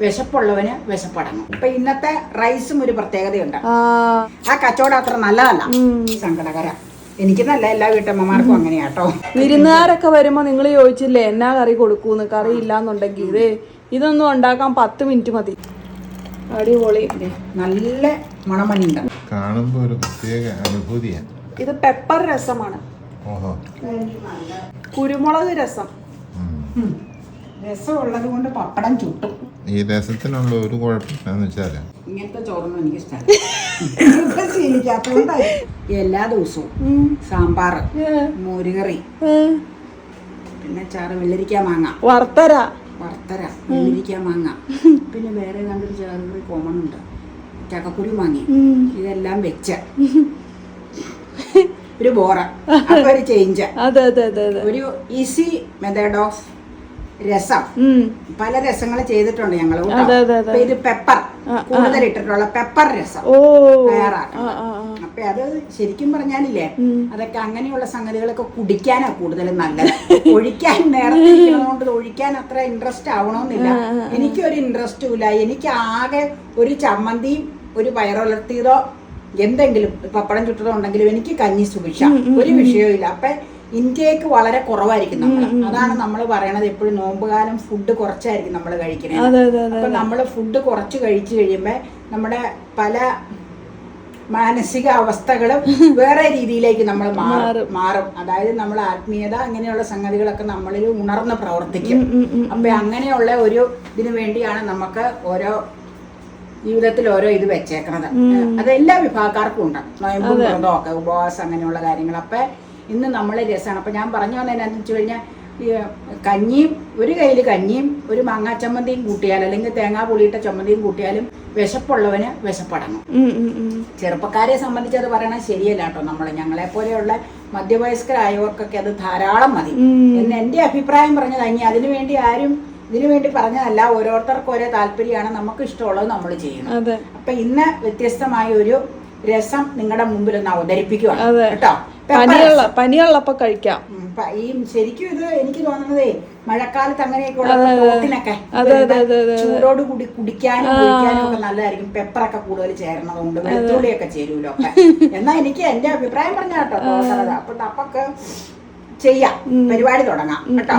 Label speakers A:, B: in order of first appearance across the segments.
A: വിശപ്പുള്ളവന് വിശപ്പടങ്ങും. ഇപ്പൊ ഇന്നത്തെ റൈസും ഒരു പ്രത്യേകതയുണ്ട്. ആ കച്ചവടം അത്ര നല്ലതല്ല, സങ്കടകര. എനിക്ക് നല്ല, എല്ലാ വീട്ടമ്മമാർക്കും അങ്ങനെയാട്ടോ.
B: വിരുന്നുകാരൊക്കെ വരുമ്പോ നിങ്ങൾ ചോദിച്ചില്ലേ എന്നാ കറി കൊടുക്കൂന്ന്. കറി ഇല്ലാന്നുണ്ടെങ്കിൽ ഇതൊന്നും ഉണ്ടാക്കാൻ 10 മിനിറ്റ് മതി. അടിപൊളി,
A: നല്ല മണമണിയുണ്ട്.
C: കാണുമ്പോ ഒരു പ്രത്യേക അനുഭൂതിയാണ്.
B: ഇത് പെപ്പർ രസമാണ്.
C: ഓഹോ,
B: കുരുമുളക് രസം.
A: രസമുള്ളത് കൊണ്ട് പപ്പടം ചുട്ടും.
C: ഈ രസത്തിനുള്ള ഒരു കുഴപ്പമില്ലാന്ന് വെച്ചാല്
A: ഇങ്ങനത്തെ ചോറൊന്നും എനിക്ക് ഇഷ്ടമല്ല. എല്ലാ ദിവസവും സാമ്പാറ്, മോരുകറി, പിന്നെ ചാറ്, വെള്ളരിക്ക മാങ്ങ
B: വറുത്തര,
A: വെള്ളരിക്ക മാങ്ങ, പിന്നെ വേറെ ഏതാണ്ടൊരു ചാറുകറി കോമൺ ഉണ്ട്, ചക്കക്കുരു മാങ്ങി. ഇതെല്ലാം വെച്ച ഒരു ബോറ, അപ്പൊ ഒരു ചേഞ്ച്. ഒരു ഈസി മെത്തേഡ് ഓഫ് രസം. പല രസങ്ങൾ ചെയ്തിട്ടുണ്ട് ഞങ്ങൾ. ഇത് പെപ്പർ കൂടുതൽ ഇട്ടിട്ടുള്ള പെപ്പർ രസം തയ്യാറാക്കണം. അപ്പൊ അത് ശരിക്കും പറഞ്ഞാലില്ലേ, അതൊക്കെ അങ്ങനെയുള്ള സംഗതികളൊക്കെ കുടിക്കാനാ കൂടുതലും നല്ലത്. ഒഴിക്കാൻ നേരത്തെ ഇരിക്കുന്നതുകൊണ്ട് ഒഴിക്കാൻ അത്ര ഇൻട്രസ്റ്റ് ആവണമെന്നില്ല. എനിക്കൊരു ഇൻട്രസ്റ്റും ഇല്ല. എനിക്ക് ആകെ ഒരു ചമ്മന്തിയും ഒരു പയറുലർത്തിയതോ എന്തെങ്കിലും പപ്പടം ചുട്ടതോ ഉണ്ടെങ്കിലും എനിക്ക് കഞ്ഞി സുഭിക്ഷ, ഒരു വിഷയവും ഇല്ല. അപ്പൊ ഇന്ത്യക്ക് വളരെ കുറവായിരിക്കും നമ്മൾ. അതാണ് നമ്മൾ പറയണത് എപ്പോഴും, നോമ്പുകാലം ഫുഡ് കുറച്ചായിരിക്കും നമ്മൾ കഴിക്കുന്നത്. അപ്പൊ നമ്മൾ ഫുഡ് കുറച്ച് കഴിച്ചു കഴിയുമ്പോ നമ്മുടെ പല മാനസിക അവസ്ഥകളും വേറെ രീതിയിലേക്ക് നമ്മൾ മാറും. അതായത് നമ്മൾ ആത്മീയത അങ്ങനെയുള്ള സംഗതികളൊക്കെ നമ്മളിൽ ഉണർന്ന് പ്രവർത്തിക്കും. അപ്പൊ അങ്ങനെയുള്ള ഒരു ഇതിനു വേണ്ടിയാണ് നമുക്ക് ഓരോ ജീവിതത്തിൽ ഓരോ ഇത് വെച്ചേക്കണത്. അത് എല്ലാ വിഭാഗക്കാർക്കും ഉണ്ട്. നോയമ്പും വ്രതമൊക്കെ, ഉപവാസം, അങ്ങനെയുള്ള കാര്യങ്ങൾ. അപ്പൊ ഇന്ന് നമ്മൾ രസമാണ്. അപ്പൊ ഞാൻ പറഞ്ഞു വന്നതിനാന്ന് വെച്ച് കഴിഞ്ഞാൽ, കഞ്ഞിയും ഒരു കയ്യിൽ കഞ്ഞിയും ഒരു മാങ്ങാ ചമ്മന്തിയും കൂട്ടിയാൽ, അല്ലെങ്കിൽ തേങ്ങാ പുളിയിട്ട ചമ്മന്തിയും കൂട്ടിയാലും വിശപ്പുള്ളവന് വിശപ്പടങ്ങും. ചെറുപ്പക്കാരെ സംബന്ധിച്ച് അത് പറയണത് ശരിയല്ല കേട്ടോ. ഞങ്ങളെ പോലെയുള്ള മധ്യവയസ്കരായവർക്കൊക്കെ അത് ധാരാളം മതി എന്ന് എന്റെ അഭിപ്രായം പറഞ്ഞത്. ഇനി അതിനുവേണ്ടി ആരും ഇതിനു വേണ്ടി പറഞ്ഞതല്ല. ഓരോരുത്തർക്കും ഓരോ താല്പര്യമാണ്. നമുക്ക് ഇഷ്ടമുള്ളത് നമ്മൾ ചെയ്യണം. അപ്പൊ ഇന്ന് വ്യത്യസ്തമായ ഒരു രസം നിങ്ങളുടെ മുമ്പിൽ ഒന്ന് അവതരിപ്പിക്കുക കേട്ടോ.
B: പനിയുള്ളപ്പോ കഴിക്കാം.
A: ഈ ശരിക്കും ഇത് എനിക്ക് തോന്നുന്നതേ മഴക്കാലത്ത് അങ്ങനെയൊക്കെയുള്ള തോട്ടിനൊക്കെ ചൂടോട് കൂടി കുടിക്കാനും കുടിക്കാനും ഒക്കെ നല്ലതായിരിക്കും. പെപ്പറൊക്കെ കൂടുതൽ ചേരണതുകൊണ്ട്, വെളുത്തുള്ളിയൊക്കെ ചേരൂലോ ഒക്കെ. എന്നാ എനിക്ക് എന്റെ അഭിപ്രായം പറഞ്ഞ കേട്ടോ. അപ്പൊ അപ്പൊക്കെ ചെയ്യാം, പരിപാടി തുടങ്ങാം കേട്ടോ.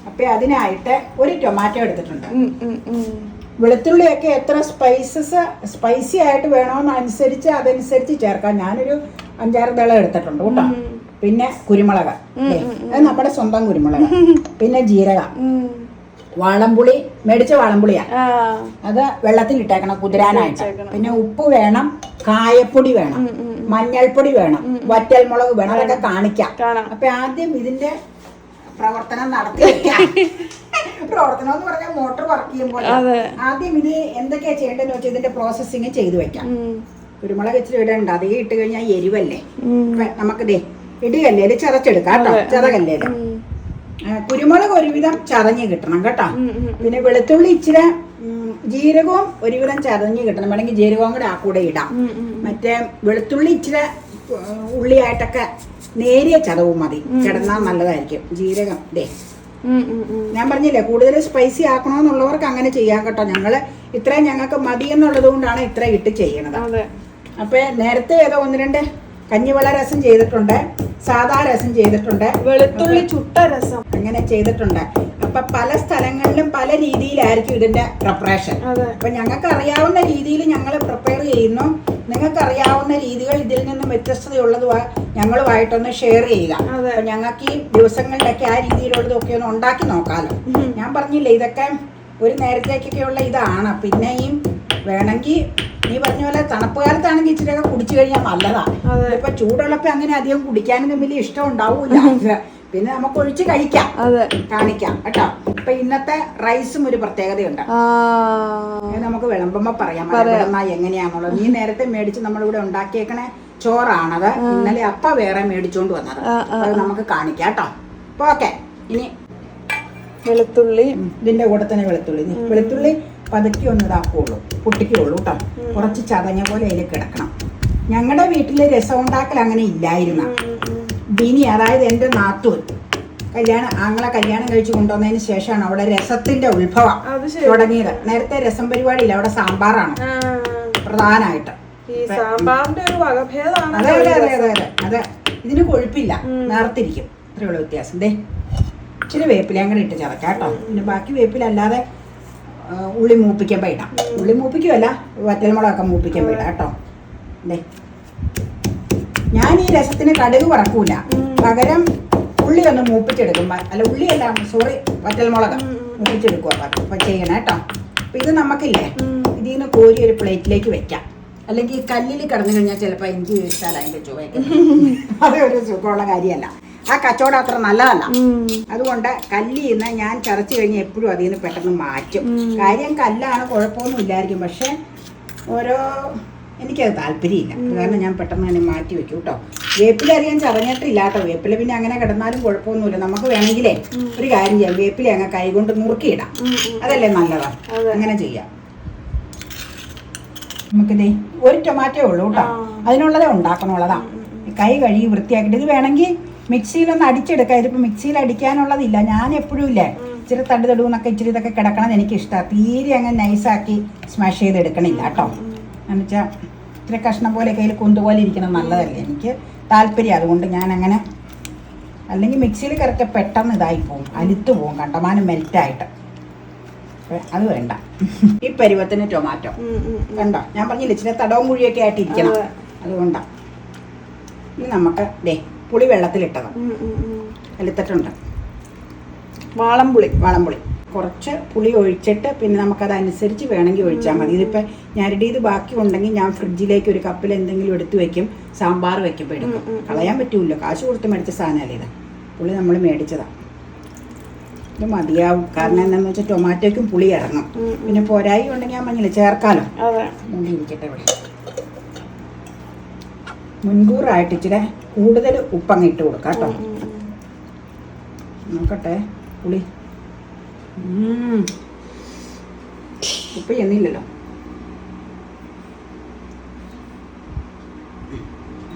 A: അപ്പൊ അതിനായിട്ട് ഒരു ടൊമാറ്റോ എടുത്തിട്ടുണ്ട്. വെളുത്തുള്ളിയൊക്കെ എത്ര സ്പൈസി ആയിട്ട് വേണമെന്നനുസരിച്ച് അതനുസരിച്ച് ചേർക്കാം. ഞാനൊരു 5-6 ദളം എടുത്തിട്ടുണ്ട് കേട്ടോ. പിന്നെ കുരുമുളക്, അത് നമ്മുടെ സ്വന്തം കുരുമുളക്. പിന്നെ ജീരകം, വാളംപുളി, മേടിച്ച വാളംപുളിയാ, അത് വെള്ളത്തിൽ ഇട്ടേക്കണം കുതിരാനായിട്ട്. പിന്നെ ഉപ്പ് വേണം, കായപ്പൊടി വേണം, മഞ്ഞൾപ്പൊടി വേണം, വറ്റൽമുളക് വേണം. അതൊക്കെ കാണിക്കാം. അപ്പൊ ആദ്യം ഇതിന്റെ പ്രവർത്തനം നടത്തി വെക്കാം. പ്രവർത്തനം എന്ന് പറഞ്ഞാൽ മോട്ടോർ വർക്ക് ചെയ്യുമ്പോൾ ആദ്യം ഇത് എന്തൊക്കെയാ ചെയ്യേണ്ടതെന്ന് വെച്ചാൽ ഇതിന്റെ പ്രോസസ്സിങ് ചെയ്തു വെക്കാം. കുരുമുളക് ഇച്ചിരി ഇടണ്ട, അതേ ഇട്ട് കഴിഞ്ഞാൽ എരിവല്ലേ. നമുക്കിതേ ഇടുകല്ലേല് ചതച്ചെടുക്കാം കേട്ടോ. ചതകല്ലേല് കുരുമുളക് ഒരുവിധം ചതഞ്ഞ് കിട്ടണം കേട്ടോ. പിന്നെ വെളുത്തുള്ളി ഇച്ചിരി, ജീരകവും ഒരുവിധം ചതഞ്ഞ് കിട്ടണം. വേണമെങ്കിൽ ജീരകവും കൂടെ ആ കൂടെ ഇടാം. മറ്റേ വെളുത്തുള്ളി ഇച്ചിരി ഉള്ളിയായിട്ടൊക്കെ നേരിയ ചതവും മതി, കിടന്നാൽ നല്ലതായിരിക്കും. ജീരകം ദേ ഞാൻ പറഞ്ഞില്ലേ, കൂടുതൽ സ്പൈസി ആക്കണമെന്നുള്ളവർക്ക് അങ്ങനെ ചെയ്യാം കേട്ടോ. ഇത്രയും ഞങ്ങൾക്ക് മതി എന്നുള്ളത് കൊണ്ടാണ് ഇത്ര ഇട്ട് ചെയ്യണത്. അപ്പൊ നേരത്തെ ഏതോ 1-2 കഞ്ഞിവെള്ള രസം ചെയ്തിട്ടുണ്ട്, സാധാ രസം ചെയ്തിട്ടുണ്ട്,
B: വെളുത്തുള്ളി ചുട്ട രസം
A: അങ്ങനെ ചെയ്തിട്ടുണ്ട്. അപ്പൊ പല സ്ഥലങ്ങളിലും പല രീതിയിലായിരിക്കും ഇതിന്റെ പ്രിപ്പറേഷൻ. അപ്പൊ ഞങ്ങൾക്ക് അറിയാവുന്ന രീതിയിൽ ഞങ്ങൾ പ്രിപ്പയർ ചെയ്യുന്നു. നിങ്ങൾക്ക് അറിയാവുന്ന രീതികൾ ഇതിൽ നിന്നും വ്യത്യസ്തതയുള്ളത് ഞങ്ങളുമായിട്ടൊന്ന് ഷെയർ ചെയ്യുക. അപ്പൊ ഞങ്ങൾക്ക് ഈ ദിവസങ്ങളിലൊക്കെ ആ രീതിയിലുള്ളതൊക്കെ ഒന്ന് ഉണ്ടാക്കി നോക്കാമല്ലോ. ഞാൻ പറഞ്ഞില്ലേ, ഇതൊക്കെ ഒരു നേരത്തേക്കൊക്കെയുള്ള ഇതാണ്. പിന്നെയും വേണമെങ്കിൽ നീ പറഞ്ഞ പോലെ തണുപ്പ് കാലത്താണെങ്കിൽ ഇച്ചിരിയൊക്കെ കുടിച്ചു കഴിഞ്ഞാൽ നല്ലതാ. ഇപ്പൊ ചൂടുള്ളപ്പോ അങ്ങനെ അധികം കുടിക്കാനൊന്നും വലിയ ഇഷ്ടം ഉണ്ടാവൂല. പിന്നെ നമുക്ക് ഒഴിച്ച് കഴിക്കാം, കാണിക്കാം കേട്ടോ. അപ്പൊ ഇന്നത്തെ റൈസും ഒരു പ്രത്യേകതയുണ്ട്. നമുക്ക് വിളമ്പുമ്പോ പറയാം എങ്ങനെയാന്നുള്ളത്. നീ നേരത്തെ മേടിച്ച് നമ്മളിവിടെ ഉണ്ടാക്കിയേക്കണ ചോറാണത്. ഇന്നലെ അപ്പ വേറെ മേടിച്ചോണ്ട് വന്നത്. അത് നമുക്ക് കാണിക്കാം കേട്ടോ. അപ്പൊ ഓക്കെ, ഇനി
B: വെളുത്തുള്ളി
A: ഇതിന്റെ കൂടെ തന്നെ വെളുത്തുള്ളി പതുക്കി ഒന്ന് ഇതാക്കുള്ളൂ, പൊട്ടിക്കുള്ളൂ കേട്ടോ. കുറച്ച് ചതഞ്ഞ പോലെ അതിൽ കിടക്കണം. ഞങ്ങളുടെ വീട്ടില് രസം ഉണ്ടാക്കൽ അങ്ങനെ ഇല്ലായിരുന്ന ബിനി, അതായത് എൻ്റെ നാത്തൂൻ ആങ്ങളെ കല്യാണം കഴിച്ച് കൊണ്ടുവന്നതിന് ശേഷമാണ് അവിടെ രസത്തിന്റെ ഉത്ഭവം തുടങ്ങിയത്. നേരത്തെ രസം പരിപാടിയില്ല, അവിടെ സാമ്പാറാണ് പ്രധാനമായിട്ട്. അതെ അതെ അതെ അതെ അതെ അതെ. ഇതിന് കൊഴുപ്പില്ല, നേർത്തിരിക്കും, ഇത്രയുള്ള വ്യത്യാസം. ദേ ഇച്ചിരി വേപ്പില അങ്ങനെ ഇട്ട് ചതക്കാം കേട്ടോ. പിന്നെ ബാക്കി വേപ്പിലല്ലാതെ ഉള്ളി മൂപ്പിക്കുമ്പോൾ ഇടാം. ഉള്ളി മൂപ്പിക്കുമല്ല, വറ്റൽമുളകൊക്കെ മൂപ്പിക്കുമ്പോൾ ഇടാം കേട്ടോ. ദേ ഞാൻ ഈ രസത്തിന് കടുക് വറക്കൂല, പകരം ഉള്ളി ഒന്ന് മൂപ്പിച്ചെടുക്കും. അല്ല ഉള്ളിയല്ല, സോറി, വറ്റൽമുളക് മൂപ്പിച്ചെടുക്കുക അപ്പം ചെയ്യണം കേട്ടോ. അപ്പം ഇത് നമുക്കില്ലേ, ഇതിൽ നിന്ന് കോരി ഒരു പ്ലേറ്റിലേക്ക് വെക്കാം. അല്ലെങ്കിൽ കല്ലിൽ കിടന്നു കഴിഞ്ഞാൽ ചിലപ്പോൾ ഇഞ്ചി വീഴ്ചാൽ അതിൻ്റെ ചുവയൊക്കെ അതൊരു സുഖമുള്ള കാര്യമല്ല. ആ കച്ചവടം അത്ര നല്ലതല്ല. അതുകൊണ്ട് കല്ലിൽ നിന്ന് ഞാൻ ചതച്ച് കഴിഞ്ഞ് എപ്പോഴും അതിൽ നിന്ന് പെട്ടെന്ന് മാറ്റും. കാര്യം കല്ലാണ്, കുഴപ്പമൊന്നും ഇല്ലായിരിക്കും, പക്ഷെ എനിക്കത് താല്പര്യമില്ല. കാരണം ഞാൻ പെട്ടെന്ന് തന്നെ മാറ്റി വെക്കും കേട്ടോ. വേപ്പില അറിയാൻ ചതഞ്ഞിട്ടില്ല കേട്ടോ. വേപ്പില പിന്നെ അങ്ങനെ കിടന്നാലും കുഴപ്പമൊന്നുമില്ല. നമുക്ക് വേണമെങ്കിലേ ഒരു കാര്യം ചെയ്യാം, വേപ്പില അങ്ങ് കൈകൊണ്ട് മുറുക്കിയിടാം, അതല്ലേ നല്ലതാണ്. അങ്ങനെ ചെയ്യാം. നമുക്കിതേ ഒരു ടൊമാറ്റോ ഉള്ളൂ കേട്ടോ, അതിനുള്ളതേ ഉണ്ടാക്കണുള്ളതാ. കൈ കഴുകി വൃത്തിയാക്കിയിട്ട് ഇത് വേണമെങ്കിൽ മിക്സിയിലൊന്ന് അടിച്ചെടുക്കാം. ഇതിപ്പോൾ മിക്സിയിൽ അടിക്കാനുള്ളതില്ല. ഞാൻ എപ്പോഴും ഇല്ലേ ഇച്ചിരി തടുന്നൊക്കെ ഇച്ചിരി ഇതൊക്കെ കിടക്കണം എനിക്ക് ഇഷ്ടമാണ്. തീരെ അങ്ങ് നൈസാക്കി സ്മാഷ് ചെയ്ത് എടുക്കണില്ല കേട്ടോ. എന്നുവെച്ചാൽ ഇത്തിരി കഷ്ണം പോലെ കയ്യിൽ കുന്തുപോലെ ഇരിക്കണം, നല്ലതല്ലേ, എനിക്ക് താല്പര്യം. അതുകൊണ്ട് ഞാൻ അങ്ങനെ, അല്ലെങ്കിൽ മിക്സിയിൽ കറക്റ്റ് പെട്ടെന്ന് ഇതായി പോകും, അലുത്ത് പോകും, കണ്ടമാനം മെൽറ്റായിട്ട്. അത് വേണ്ട. ഈ പരുവത്തിന് ടൊമാറ്റോ കണ്ടോ, ഞാൻ പറഞ്ഞില്ല ഇച്ചിരി തടവും കുഴിയൊക്കെ ആയിട്ട് ഇരിക്കണം, അതുകൊണ്ടാണ്. ഇനി നമുക്ക് ദേ പുളി വെള്ളത്തിലിട്ടത് അലുത്തിട്ടുണ്ട്. വാളംപുളി കുറച്ച് പുളി ഒഴിച്ചിട്ട് പിന്നെ നമുക്കതനുസരിച്ച് വേണമെങ്കിൽ ഒഴിച്ചാൽ മതി. ഇതിപ്പോൾ ഞരടിയത് ബാക്കി ഉണ്ടെങ്കിൽ ഞാൻ ഫ്രിഡ്ജിലേക്ക് ഒരു കപ്പിൽ എന്തെങ്കിലും എടുത്ത് വെക്കും, സാമ്പാർ വെക്കുമ്പോൾ എടുക്കും. കളയാൻ പറ്റൂല്ലോ, കാശ് കൊടുത്ത് മേടിച്ച സാധനമല്ലേ ഇത്. പുളി നമ്മൾ മേടിച്ചതാണ്. ഇത് മതിയാവും. കാരണം എന്താണെന്ന് വെച്ചാൽ ടൊമാറ്റോയ്ക്കും പുളി ഇറങ്ങും. പിന്നെ പോരായി ഉണ്ടെങ്കിൽ ഞാൻ പറഞ്ഞില്ല ചേർക്കാലോ. ഇരിക്കട്ടെ, ഇവിടെ മുൻകൂറായിട്ട് ഇച്ചിരി കൂടുതൽ ഉപ്പങ്ങ് ഇട്ട് കൊടുക്കാം കേട്ടോ. നോക്കട്ടെ, പുളി ഉപ്പ് ചെന്നില്ലല്ലോ.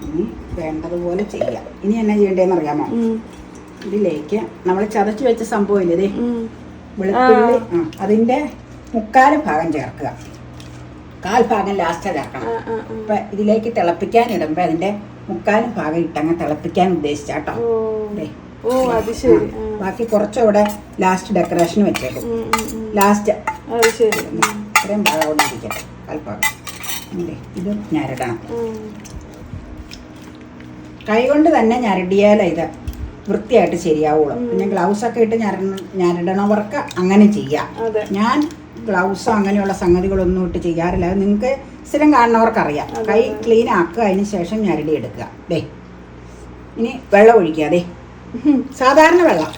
A: ഇനി വേണ്ടതുപോലെ ചെയ്യാം. ഇനി എന്നാ ചെയ്യേണ്ടതെന്ന് അറിയാമോ? ഇതിലേക്ക് നമ്മൾ ചതച്ച് വെച്ച സംഭവം ഇല്ലേ, ഇതേ വെളുത്തുള്ളി, അതിൻ്റെ 1/4 ഭാഗം ചേർക്കുക. 1/4 ഭാഗം ലാസ്റ്റ് ചേർക്കണം. ഇപ്പം ഇതിലേക്ക് തിളപ്പിക്കാൻ ഇടുമ്പോൾ അതിൻ്റെ 1/4 ഭാഗം ഇട്ടങ്ങ് തിളപ്പിക്കാൻ ഉദ്ദേശിച്ചാട്ടോ. ബാക്കി കുറച്ചുകൂടെ ലാസ്റ്റ് ഡെക്കറേഷൻ വെച്ചേക്കും. ലാസ്റ്റ് ഇത്രയും ഭാഗം അവിടെ ഇരിക്കട്ടെ, 1/4 ഭാഗം. ഇത് ഞരടണം. കൈ കൊണ്ട് തന്നെ ഞരടിയാൽ ഇത് വൃത്തിയായിട്ട് ശരിയാവുള്ളൂ. പിന്നെ ഗ്ലൗസൊക്കെ ഇട്ട് ഞരടണവർക്ക് അങ്ങനെ ചെയ്യാം. ഞാൻ ഗ്ലൗസോ അങ്ങനെയുള്ള സംഗതികളൊന്നും ഇട്ട് ചെയ്യാറില്ല. അത് നിങ്ങൾക്ക് സ്ഥിരം കാണുന്നവർക്കറിയാം. കൈ ക്ലീൻ ആക്കുക, അതിന് ശേഷം ഞരടി എടുക്കുക. ദേ ഇനി വെള്ളം ഒഴിക്കുക. അതെ സാധാരണ വെള്ളം,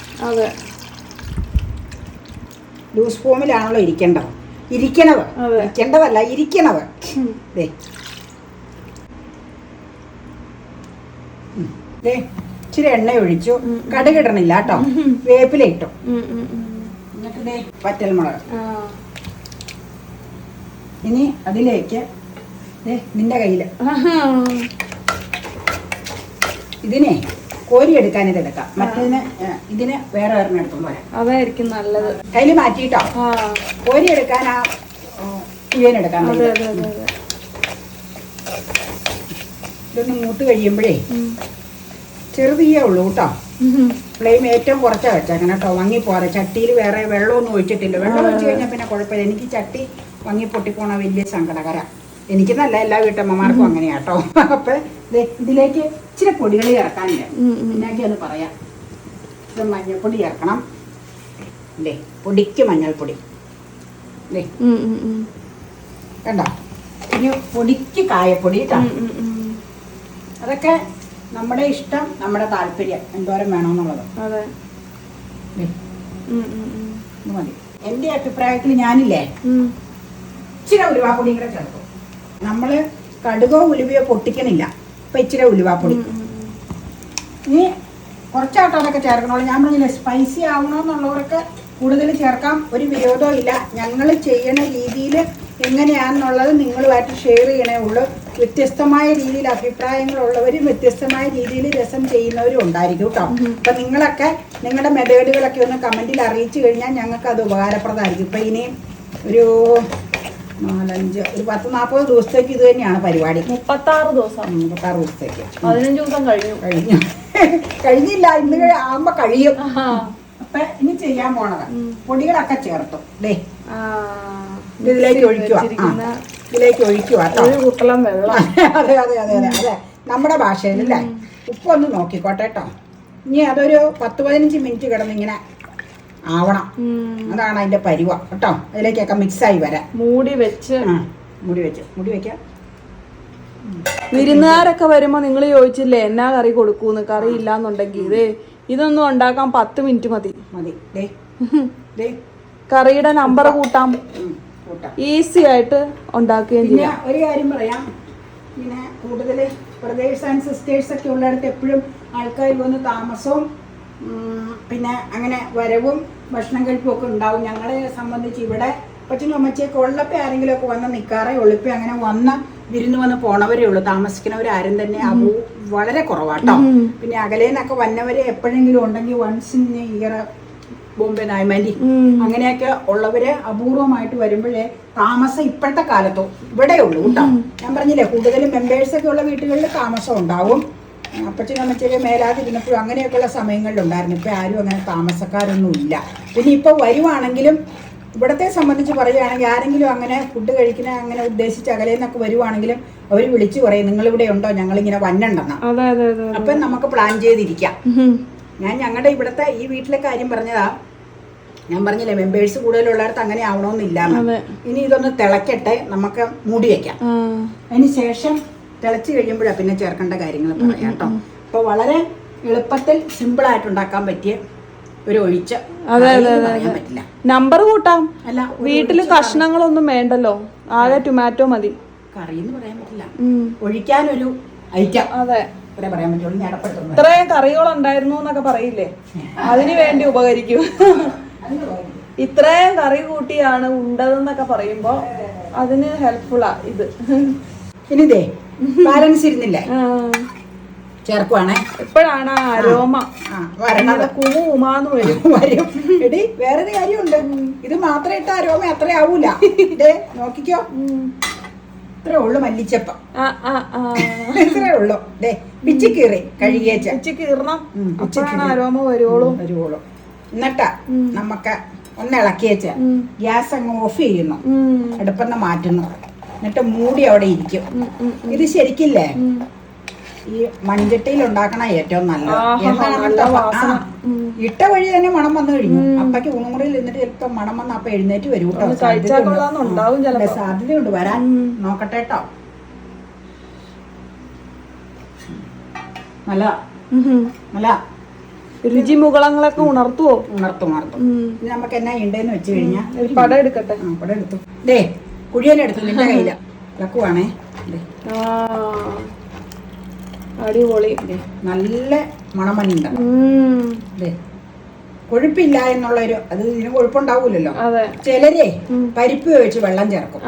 A: ലൂസ് ഫോമിലാണല്ലോ ഇരിക്കേണ്ടത്. ഇരിക്കേണ്ടതല്ല, ഇരിക്കണത്. ദേ ഇച്ചിരി എണ്ണ ഒഴിച്ചു, കടുകിടണില്ല കേട്ടോ, വേപ്പില ഇട്ടു. എന്നിട്ട് ദേ വറ്റൽമുളക്. ഇനി അതിലേക്ക് നിന്റെ കയ്യില് ഇതിനെ കോരിയെടുക്കാൻ ഇതെടുക്കാം. മറ്റേതിന് ഇതിന് വേറെ ഒരെണ്ണം എടുക്കും പോലെ
B: അതായിരിക്കും നല്ലത്.
A: കയ്യിൽ മാറ്റിയിട്ടോ കോരിയെടുക്കാൻ ആ ഇവനെടുക്കാൻ. ഇതൊന്ന് മൂത്ത് കഴിയുമ്പോഴേ ചെറുതീയേ ഉള്ളൂ കേട്ടോ. ഫ്ലെയിം ഏറ്റവും കുറച്ചാ വെച്ചേക്കണം കേട്ടോ, വങ്ങിപ്പോറെ. ചട്ടിയിൽ വേറെ വെള്ളമൊന്നും ഒഴിച്ചിട്ടില്ല. വെള്ളം ഒഴിച്ച് കഴിഞ്ഞാൽ പിന്നെ കുഴപ്പമില്ല. എനിക്ക് ചട്ടി വങ്ങി പൊട്ടിപ്പോണ വലിയ സങ്കടകര. എനിക്ക് നല്ല എല്ലാ വീട്ടമ്മമാർക്കും അങ്ങനെയാട്ടോ. അപ്പം ഇതിലേക്ക് ഇച്ചിരി പൊടികൾ ചേർക്കാനില്ല. പിന്നാക്കി ഒന്ന് പറയാം. ഇത് മഞ്ഞൾപ്പൊടി ചേർക്കണം. അല്ലേ, പൊടിക്ക് മഞ്ഞൾപ്പൊടി. അല്ലേ കണ്ടോ, ഇനി പൊടിക്ക് കായപ്പൊടി കേട്ടോ. അതൊക്കെ നമ്മുടെ ഇഷ്ടം, നമ്മുടെ താല്പര്യം, എന്തോരം വേണമെന്നുള്ളത്. മതി. എൻ്റെ അഭിപ്രായത്തിൽ ഞാനില്ലേ ഇച്ചിരി ഉലുവാപ്പൊടിയും കൂടെ ചേർക്കും. നമ്മൾ കടുകോ ഉലുവയോ പൊട്ടിക്കണില്ല. അപ്പം ഇച്ചിരി ഉലുവാപ്പൊടി. ഇനി കുറച്ചാട്ടോ അതൊക്കെ ചേർക്കണുള്ളൂ. ഞാൻ പറഞ്ഞില്ലേ സ്പൈസി ആവണമെന്നുള്ളവർക്ക് കൂടുതൽ ചേർക്കാം, ഒരു വിരോധവും ഇല്ല. ഞങ്ങൾ ചെയ്യണ രീതിയിൽ എങ്ങനെയാണെന്നുള്ളത് നിങ്ങളുമായിട്ട് ഷെയർ ചെയ്യണേ ഉള്ളൂ. വ്യത്യസ്തമായ രീതിയിൽ അഭിപ്രായങ്ങളുള്ളവരും വ്യത്യസ്തമായ രീതിയിൽ രസം ചെയ്യുന്നവരും ഉണ്ടായിരിക്കും കേട്ടോ. അപ്പൊ നിങ്ങളൊക്കെ നിങ്ങളുടെ മെത്തേഡുകളൊക്കെ ഒന്ന് കമന്റിൽ അറിയിച്ചു കഴിഞ്ഞാൽ ഞങ്ങൾക്ക് അത് ഉപകാരപ്രദമായിരിക്കും. ഇപ്പൊ ഇനി ഒരു 10-40 ദിവസത്തേക്ക് ഇത് തന്നെയാണ് പരിപാടി.
B: 36 ദിവസം
A: 36 ദിവസത്തേക്ക്
B: 15 ദിവസം കഴിഞ്ഞു
A: കഴിഞ്ഞില്ല, ഇന്ന് ആകുമ്പോ കഴിയും. അപ്പൊ ഇനി ചെയ്യാൻ പോണത് പൊടികളൊക്കെ ചേർത്തു ദേ ഇതിലേക്ക് ഒഴിക്കുക. ഇതിലേക്ക് ഒഴിക്കുക
B: കുട്ടളം വെള്ളം.
A: അതെ അതെ അതെ അതെ അതെ നമ്മുടെ ഭാഷയിൽ അല്ലേ. ഉപ്പൊന്ന് നോക്കിക്കോട്ടെ കേട്ടോ. ഇനി അതൊരു 10-15 മിനിറ്റ് കിടന്നിങ്ങനെ ആവണം. അതാണ് അതിന്റെ പരുവ കേട്ടോ. അതിലേക്കൊക്കെ മിക്സായി വരാം.
B: മൂടി വെച്ച്
A: മൂടി വെക്കാം.
B: വിരുന്നുകാരൊക്കെ വരുമ്പോ നിങ്ങൾ ചോദിച്ചില്ലേ എന്നാ കറി കൊടുക്കൂന്ന്. കറി ഇല്ലാന്നുണ്ടെങ്കിൽ ഇതൊന്നും ഉണ്ടാക്കാൻ 10 മിനിറ്റ് മതി. കറിയുടെ നമ്പർ കൂട്ടാം, ഈസി ആയിട്ട് ഉണ്ടാക്കുകയും ചെയ്യാം.
A: ഒരു കാര്യം പറയാം, പിന്നെ കൂടുതൽ ബ്രദേഴ്സ് ആൻഡ് സിസ്റ്റേഴ്സ് ഒക്കെ ഉള്ളിടത്ത് എപ്പോഴും ആൾക്കാർ വന്ന് താമസവും പിന്നെ അങ്ങനെ വരവും ഭക്ഷണം കഴിപ്പും ഒക്കെ ഉണ്ടാവും. ഞങ്ങളെ സംബന്ധിച്ച് ഇവിടെ അപ്പച്ചനും അമ്മച്ചിയൊക്കെ ഉള്ളപ്പോൾ ആരെങ്കിലും ഒക്കെ വന്ന് നിൽക്കാറേ ഉള്ളൂ. ഇപ്പം അങ്ങനെ വന്ന് വിരുന്ന് വന്ന് പോണവരേ ഉള്ളൂ. താമസിക്കുന്നവരാരും തന്നെ വളരെ കുറവാട്ടോ. പിന്നെ അകലേന്നൊക്കെ വന്നവരെ എപ്പോഴെങ്കിലും ഉണ്ടെങ്കിൽ വൺസ് ഇൻ ഇയർ ബോംബെ നായ്മാൻഡി അങ്ങനെയൊക്കെ ഉള്ളവര് അപൂർവമായിട്ട് വരുമ്പോഴേ താമസം ഇപ്പോഴത്തെ കാലത്തോ ഇവിടെ ഉള്ളൂ കേട്ടോ. ഞാൻ പറഞ്ഞില്ലേ കൂടുതലും മെമ്പേഴ്സൊക്കെ ഉള്ള വീട്ടുകളിൽ താമസം ഉണ്ടാവും. അപ്പച്ചനും അമ്മച്ചൊക്കെ മേലാതിരുന്നപ്പോഴും അങ്ങനെയൊക്കെയുള്ള സമയങ്ങളിലുണ്ടായിരുന്നു. ഇപ്പം ആരും അങ്ങനെ താമസക്കാരൊന്നും ഇല്ല. പിന്നെ ഇപ്പോൾ വരുവാണെങ്കിലും ഇവിടത്തെ സംബന്ധിച്ച് പറയുകയാണെങ്കിൽ ആരെങ്കിലും അങ്ങനെ ഫുഡ് കഴിക്കുന്ന അങ്ങനെ ഉദ്ദേശിച്ച് അകലേന്നൊക്കെ വരുവാണെങ്കിലും അവർ വിളിച്ചു പറയും നിങ്ങളിവിടെ ഉണ്ടോ, ഞങ്ങളിങ്ങനെ വന്നിണ്ടെന്ന്. അപ്പം നമുക്ക് പ്ലാൻ ചെയ്തിരിക്കാം. ഞാൻ ഞങ്ങളുടെ ഇവിടുത്തെ ഈ വീട്ടിലെ കാര്യം പറഞ്ഞതാ. ഞാൻ പറഞ്ഞില്ലേ മെമ്പേഴ്സ് കൂടുതലുള്ളിടത്ത് അങ്ങനെ ആവണമെന്നില്ല. ഇനി ഇതൊന്ന് തിളക്കട്ടെ, നമുക്ക് മൂടി വെക്കാം. അതിന് ശേഷം തിളച്ച് കഴിയുമ്പോഴാണ് പിന്നെ ചേർക്കേണ്ട കാര്യങ്ങൾ പറയാം കേട്ടോ. അപ്പോൾ വളരെ എളുപ്പത്തിൽ സിമ്പിളായിട്ട് ഉണ്ടാക്കാൻ പറ്റിയ ഒരു ഒഴിച്ച പറയാൻ പറ്റില്ല.
B: നമ്പർ കൂട്ടാം. അല്ല വീട്ടില് കഷ്ണങ്ങളൊന്നും വേണ്ടല്ലോ, ആകെ ടൊമാറ്റോ മതി.
A: കറി എന്ന് പറയാൻ പറ്റില്ല, ഒഴിക്കാനൊരു ഐറ്റം.
B: അതെ
A: പറയാൻ പറ്റുള്ളൂ. ഞാൻ
B: ഇത്രയും കറികളുണ്ടായിരുന്നു എന്നൊക്കെ പറയില്ലേ, അതിന് വേണ്ടി ഉപകരിക്കും. ഇത്രയും കറി കൂട്ടിയാണ് ഉണ്ടതെന്നൊക്കെ പറയുമ്പോ അതിന് ഹെൽപ്ഫുള്ളാ ഇത്.
A: ഇനിതേ ബാലൻസ് ഇരുന്നില്ലേ ചേർക്കുവാണേ.
B: എപ്പോഴാണ് അരോമ കുമാന്ന് വരും.
A: എടി വേറൊരു കാര്യമുണ്ട്, ഇത് മാത്രം ഇട്ട അരോമ അത്ര ആവൂല. നോക്കിക്കോ, ഇത്രേ ഉള്ളു മല്ലിച്ചപ്പ, ഇത്രേ ഉള്ളു. പിച്ചി കീറി കഴുകിയേച്ച
B: കീറണം, അരോമ വരുവോളൂ.
A: എന്നിട്ടാ നമുക്ക് ഒന്ന് ഇളക്കിയേച്ച് ഗ്യാസ് അങ്ങ് ഓഫ് ചെയ്യുന്നു, അടുപ്പെന്ന് മാറ്റുന്നു, എന്നിട്ട് മൂടി അവിടെ ഇരിക്കും. ഇത് ശരിക്കില്ലേ ഈ മൺചട്ടിയിൽ ഉണ്ടാക്കണ ഏറ്റവും നല്ലത്. ഇട്ട വഴി തന്നെ മണം വന്നു കഴിഞ്ഞു. അപ്പക്ക് ഊണുമുറിയിൽ നിന്നിട്ട് ചിലപ്പോ മണം വന്ന് അപ്പൊ എഴുന്നേറ്റ് വരും കേട്ടോ. സാധ്യതയുണ്ട് വരാൻ. നോക്കട്ടെ കേട്ടോ. നല്ല നല്ല
B: രുചി മുകളങ്ങളൊക്കെ ഉണർത്തുവോ?
A: ഉണർത്തും. ഇനി നമുക്ക് എന്നാ ഉണ്ടെന്ന് വെച്ച് കഴിഞ്ഞാൽ
B: പടം എടുക്കട്ടെ.
A: പടം എടുത്തു. ദേ കുഴിയനെടുത്തു നിന്റെ കയ്യില ഇളക്കുവാണേ.
B: അടിപൊളി,
A: നല്ല മണമണിണ്ട. കൊഴുപ്പില്ല എന്നുള്ളൊരു, അത് ഇതിന് കൊഴുപ്പുണ്ടാവൂലല്ലോ. ചിലരെ പരിപ്പ് വേവിച്ച് വെള്ളം ചേർക്കും.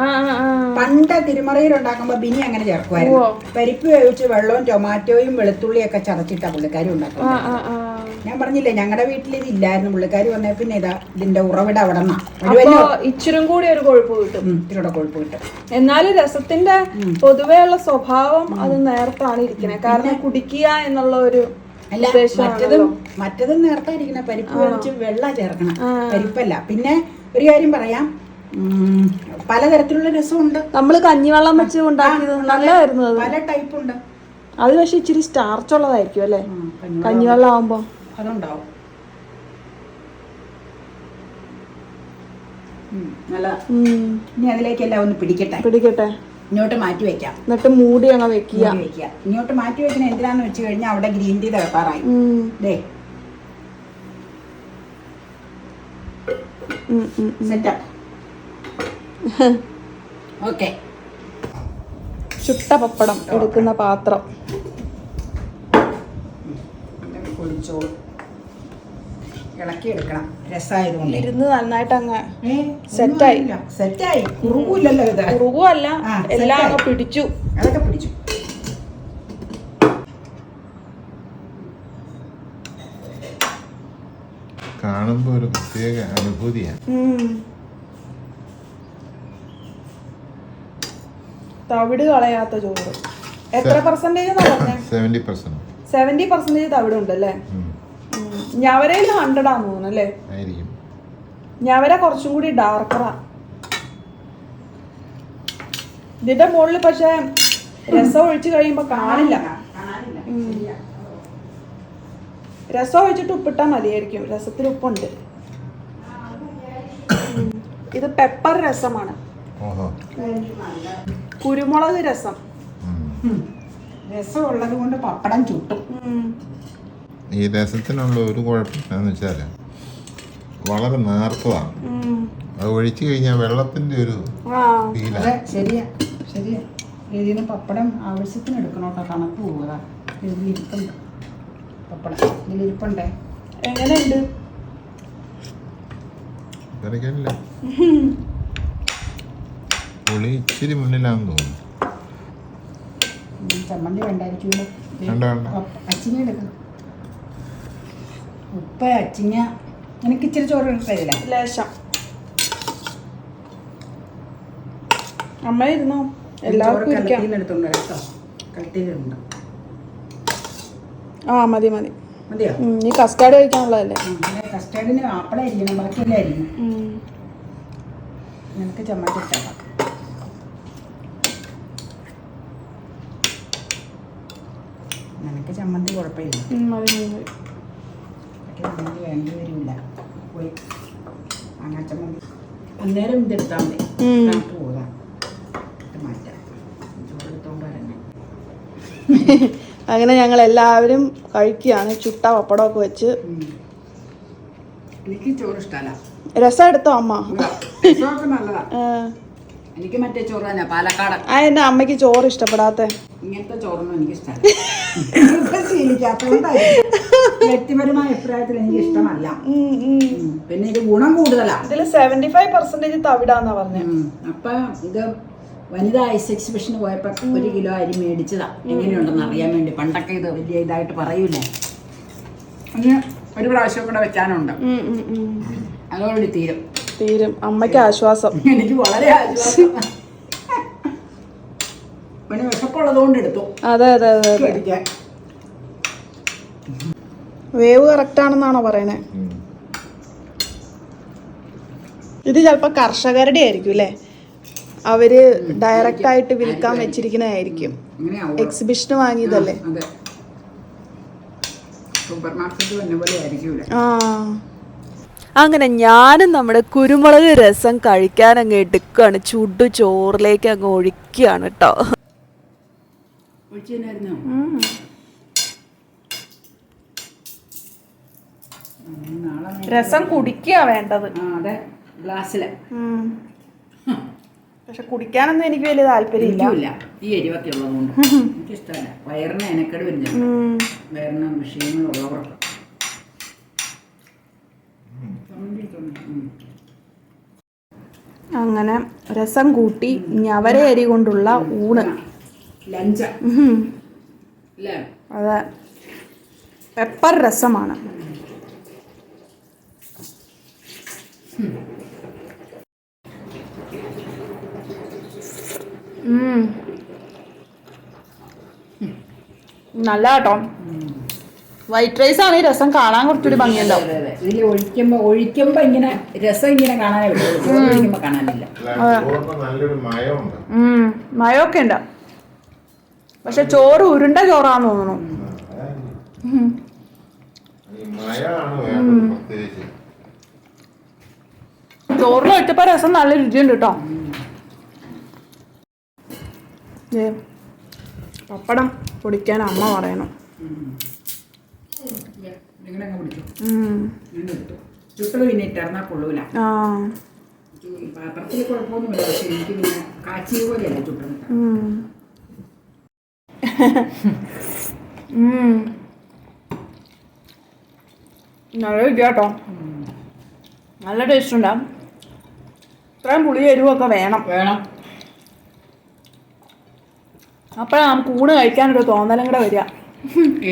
A: പണ്ട് തിരുമറയിൽ ഉണ്ടാക്കുമ്പോ ബിനി അങ്ങനെ ചേർക്കുമായിരുന്നു. പരിപ്പ് വേവിച്ച് വെള്ളവും ടൊമാറ്റോയും വെളുത്തുള്ളിയൊക്കെ ചതച്ചിട്ടാ പുള്ളിക്കാരി ഉണ്ടാക്കും. ഞാൻ പറഞ്ഞില്ലേ ഞങ്ങളുടെ വീട്ടിൽ ഇത് ഇല്ലായിരുന്നു. പുള്ളിക്കാരി വന്നേ പിന്നെ ഇതാ ഇതിന്റെ ഉറവിടം അവിടെ നിന്നാ
B: ഇച്ചിരും കൂടി ഒരു കൊഴുപ്പ് കിട്ടും.
A: ഇച്ചിരൂടെ കൊഴുപ്പ് കിട്ടും.
B: എന്നാലും രസത്തിന്റെ പൊതുവെയുള്ള സ്വഭാവം അത് നേർത്താണ് ഇരിക്കുന്നത്. കാരണം കുടിക്കുക എന്നുള്ള ഒരു
A: മറ്റതും നേരത്തെ ഇരിക്കണ പരിപ്പ് വേവിച്ച് വെള്ളം ചേർക്കണം, പരിപ്പല്ല. പിന്നെ ഒരു കാര്യം പറയാം, പലതരത്തിലുള്ള രസമുണ്ട്.
B: നമ്മള് കഞ്ഞിവെള്ളം വെച്ച് ഉണ്ടാക്കിയത് നല്ലതായിരുന്നു.
A: പല ടൈപ്പ് ഉണ്ട്.
B: അത് പക്ഷെ ഇച്ചിരി സ്റ്റാർച്ച് ഉള്ളതായിരിക്കും അല്ലേ കഞ്ഞിവെള്ളം ആവുമ്പോ.
A: അതുണ്ടാവും. നല്ല ഇനി അതിലേക്കെല്ലാം ഒന്ന് പിടിക്കട്ടെ. ഇങ്ങോട്ട് മാറ്റി വെക്കാം.
B: എന്നിട്ട് മൂടി അങ്ങ് വെക്കുക.
A: ഇങ്ങോട്ട് മാറ്റി വെക്കണ എന്തിനാന്ന് വെച്ച് കഴിഞ്ഞാൽ അവിടെ ഗ്രീൻ ടീ തിളപ്പാറായി. സെറ്റപ്പ്. ഓക്കെ.
B: ചുട്ട പപ്പടം എടുക്കുന്ന പാത്രം
A: ഇളക്കി എടുക്കണം. രസമായതുകൊണ്ട്
B: ഇരുന്ന് നന്നായിട്ട് അങ്ങ് സെറ്റായി.
A: കുറുകുമല്ല,
B: കുറുകുമല്ല, എല്ലാം അങ്ങ് പിടിച്ചു.
A: അതൊക്കെ പിടിച്ചു.
C: കാണുമ്പോ ഒരു പ്രത്യേക അനുഭൂതിയാണ്.
B: തവിട് കളയാത്ത ചോറ്. എത്ര പെർസെന്റേജ്
C: 70%.
B: 70% തവിട് ഉണ്ടല്ലേ. ഞവരയിൽ 100 ആണെന്ന് തോന്നുന്നു അല്ലേ? ഞവര കുറച്ചും കൂടി ഡാർക്കറാ. ഇതിന്റെ മുകളിൽ പക്ഷെ രസം ഒഴിച്ച് കഴിയുമ്പോ കാണില്ല. രസം ഒഴിച്ചിട്ട് ഉപ്പിട്ടാ മതിയായിരിക്കും. രസത്തിൽ ഉപ്പുണ്ട്. ഇത് പെപ്പർ രസമാണ്. കുരുമുളക് രസം.
A: രസം ഉള്ളത് കൊണ്ട് പപ്പടം ചുട്ടും.
C: ഈ രസത്തിനുള്ള ഒരു കുഴപ്പമെന്ന് വെച്ചാൽ വളരെ നേർത്തതാണ്. അത് ഒഴിച്ചു കഴിഞ്ഞാൽ വെള്ളത്തിന്റെ ഒരു ഫീലാണ്.
A: ശരിയാ ശരിയാ. ഇതിന് പപ്പടം ആവശ്യത്തിന് എടുക്കണം കേട്ടോ. കണക്ക് പോവുക. ഇതിലിരിപ്പുണ്ട് പപ്പടം. ഇതിലിരിപ്പുണ്ടേ.
B: എങ്ങനെയുണ്ട്?
C: പുളി ഇച്ചിരി മുന്നിലാണെന്ന് തോന്നുന്നു.
A: ചമ്മന്തി വേണ്ടായിരിക്കുമല്ലോ. അച്ചിങ്ങ എടുക്കണം. ഉപ്പ് അച്ചിങ്ങ. എനിക്ക് ഇച്ചിരി ചോറ് എടുത്തില്ല.
B: ലേശം. അമ്മ ഇരുന്നോ? എല്ലാവർക്കും
A: എടുത്തോണ്ട് കേട്ടോ. കട്ടിയിലുണ്ട്.
B: ആ മതി മതി.
A: മതിയോ?
B: നീ കസ്റ്റാർഡ് കഴിക്കാനുള്ളതല്ലേ?
A: കസ്റ്റാർഡിന് ആപ്പിളായിരിക്കണം. ബാക്കിയെല്ലാം ആയിരിക്കും. നിനക്ക് ചമ്മന്തി ഇട്ടാക്കാം. നിനക്ക് ചമ്മന്തി കുഴപ്പമില്ല. ചമ്മന്തി വേണ്ടി വരില്ല. പോയി അങ്ങനെ ചമ്മന്തി അന്നേരം ഇതെടുത്താൽ മതി. പോകാം. മാറ്റാം. ചോറെടുത്തോണ്ട് വരണേ.
B: അങ്ങനെ ഞങ്ങൾ എല്ലാവരും കഴിക്കുകയാണ്. ചുട്ട പപ്പടമൊക്കെ വെച്ച്.
A: എനിക്ക് ചോറ് ഇഷ്ടമല്ല.
B: രസം എടുത്തോ അമ്മ?
A: നല്ലതാ. എനിക്ക് മറ്റേ ചോറ് തന്നെ, പാലക്കാട്.
B: എന്റെ അമ്മയ്ക്ക് ചോറ് ഇഷ്ടപ്പെടാത്ത?
A: ഇങ്ങനത്തെ ചോറൊന്നും എനിക്ക് ഇഷ്ടമല്ല. വ്യക്തിപരമായ അഭിപ്രായത്തിൽ എനിക്ക് ഇഷ്ടമല്ല. പിന്നെ ഇത് ഗുണം കൂടുതലാണ്.
B: ഇതിൽ 75% തവിടാന്നാ പറഞ്ഞത്.
A: അപ്പൊ ഇത് വനിതാ ഐസ് എക്സിബിഷന് പോയപ്പോ 1 കിലോ അരി മേടിച്ചതാ. എങ്ങനെയുണ്ടെന്ന് അറിയാൻ വേണ്ടി. പണ്ടൊക്കെ ഇത് വലിയ ഇതായിട്ട് പറയൂലേ. അതിന് ഒരു പ്രാവശ്യം കൂടെ വെക്കാനുണ്ട്. അതോടുകൂടി തീരും.
B: അമ്മയ്ക്ക് ആശ്വാസം.
A: എനിക്ക് വളരെ ആശ്വാസം. പിന്നെ വിശപ്പുള്ളതുകൊണ്ട് എടുത്തു.
B: അതെ അതെ അതെ. വേവ് കറക്റ്റ് ആണെന്നാണോ പറയണേ? ഇത് ചിലപ്പോ കർഷകരുടെ ആയിരിക്കും അല്ലേ? അവര് ഡയറക്റ്റ് ആയിട്ട് വിൽക്കാൻ വെച്ചിരിക്കുന്നതായിരിക്കും. എക്സിബിഷന് വാങ്ങിയതല്ലേ?
A: സൂപ്പർ മാർക്കറ്റ് വന്ന പോലെ ആയിരിക്കൂല.
B: അങ്ങനെ ഞാനും നമ്മുടെ കുരുമുളക് രസം കഴിക്കാൻ അങ്ങ് എടുക്കുകയാണ്. ചുടു ചോറിലേക്ക് അങ്ങ് ഒഴിക്കുകയാണ് കേട്ടോ. രസം കുടിക്കുക വേണ്ടത്.
A: ഗ്ലാസ്സില്.
B: പക്ഷെ കുടിക്കാനൊന്നും എനിക്ക് വലിയ താല്പര്യമില്ല.
A: ഈ എരിവൊക്കെ ഉള്ളതുകൊണ്ട് എനിക്കിഷ്ടമല്ല. വയറിന് എനക്കേട് വരുന്നില്ല. വയറിന് വിഷയങ്ങളുള്ളവർക്ക്.
B: അങ്ങനെ രസം കൂട്ടി ഞവര അരി കൊണ്ടുള്ള ഊണ്.
A: ലഞ്ച്.
B: അതെ. പെപ്പർ രസമാണ്. നല്ല കേട്ടോ. വൈറ്റ് റൈസ് ആണ് ഈ രസം കാണാൻ കുറച്ചൊരു ഭംഗിയുണ്ടാവും.
A: ഇതിൽ ഒഴിക്കുമ്പോ ഇങ്ങനെ രസം ഇങ്ങനെ കാണാനേ ഒഴിക്കുമ്പോ കാണാനില്ല.
B: മയമൊക്കെ ഉണ്ട്. പക്ഷെ ചോറ് ഉരുണ്ട ചോറാന്ന് തോന്നുന്നു. ചോറിൽ ഒറ്റപ്പോ രസം നല്ല രുചിയുണ്ട് കേട്ടോ. പപ്പടം പൊടിക്കാൻ അമ്മ പറയണം.
A: ചുട്ടത് പിന്നെ ഇട്ടിറന്നാ കൊള്ളൂല. പാത്രത്തിൽ കുഴപ്പമൊന്നുമില്ല. പക്ഷെ എനിക്ക് പിന്നെ കാച്ചിയ പോലെയല്ല ചുട്ടത്.
B: നല്ല രുചി കേട്ടോ. നല്ല ടേസ്റ്റ് ഉണ്ടാവും. ഇത്രയും പുളി എരിവൊക്കെ വേണം. അപ്പോഴാണ് കൂണ് കഴിക്കാനൊരു തോന്നലും കൂടെ വരിക.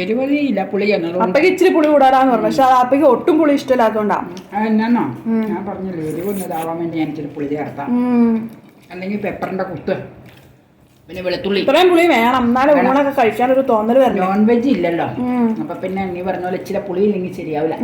A: എരിവഴിയില്ല പുളി
B: അപ്പക്ക് ഇച്ചിരി പുളി കൂടാറാന്ന് പറഞ്ഞു. പക്ഷെ അത് അപ്പക്ക് ഒട്ടും പുളി ഇഷ്ടമില്ലാത്തോണ്ടാ.
A: എന്നാന്നോ ഞാൻ പറഞ്ഞില്ലേ എരിവൊന്നതാവാൻ വേണ്ടി ഞാൻ ഇച്ചിരി പുളി ചേർത്താം. അല്ലെങ്കിൽ പെപ്പറിന്റെ കുത്ത് പിന്നെ വെളുത്തുള്ളി
B: ഇത്രയും പുളി വേണം, എന്നാലും ഊണൊക്കെ കഴിക്കാനൊരു തോന്നൽ വരണം.
A: നോൺ വെജ് ഇല്ലല്ലോ, അപ്പൊ പിന്നെ നീ പറഞ്ഞ പോലെ ഇച്ചിരി പുളി ഇല്ലെങ്കിൽ ശരിയാവില്ല.